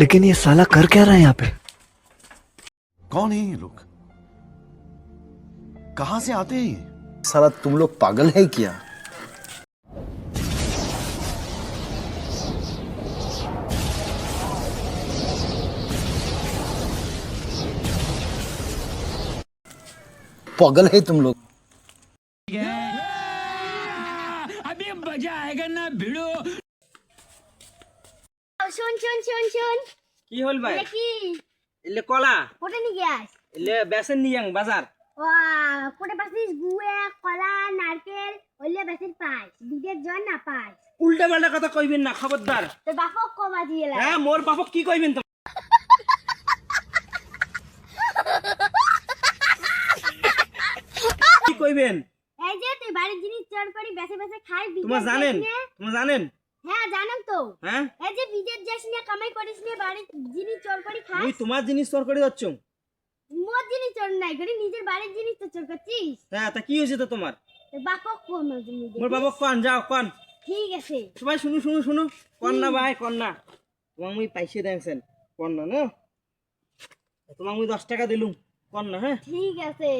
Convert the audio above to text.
लेकिन ये साला कर क्या रहा है यहाँ पे? कौन है ये लोग? कहां से आते हैं ये? साला तुम लोग पागल है क्या? पागल है तुम लोग। अभी मजा आएगा ना भिड़ो। শোন শোন শোন শোন কি হল ভাই? এটা কি এলে কলা কোটে নি গ্যাস এলে বেসন নিয়াং বাজার ওয়া কোটে পাছিস গুয়ে কলা নারকেল ওইলে বেসির পাই বিদের জন না পাই উল্টা পাল্টা কথা কইবেন না, খবরদার। তোর বাপক কমা দিয়ে লা হ্যাঁ, মোর বাপক কি কইবেন তো? কি কইবেন? এই যে তুই বাড়ির জিনিস চোর করি বেসে বেসে খাই তোমরা জানেন? তোমরা জানেন? হ্যাঁ জানেন তো। হ্যাঁ, এই যে বিদের যাস না কামাই করিস না বাড়ির জিনিস চোর করি খাই ওই তোমার জিনিস চোর করে যাচ্ছ। মোর জিনিস চোর নাই করি নিজের বাড়ির জিনিস তো চোর করছিস। হ্যাঁ, তা কি হয়েছে তো তোমার? তোর বাপক কমা জিনিস মোর বাপক কোন যাও কোন। ঠিক আছে সবাই শুনো শুনো শুনো, কোন না ভাই কোন না। তোমাক মুই পাইছে দেনছেন কোন না না, তোমাক মুই 10 টাকা দিলুম কোন না। হ্যাঁ ঠিক আছে।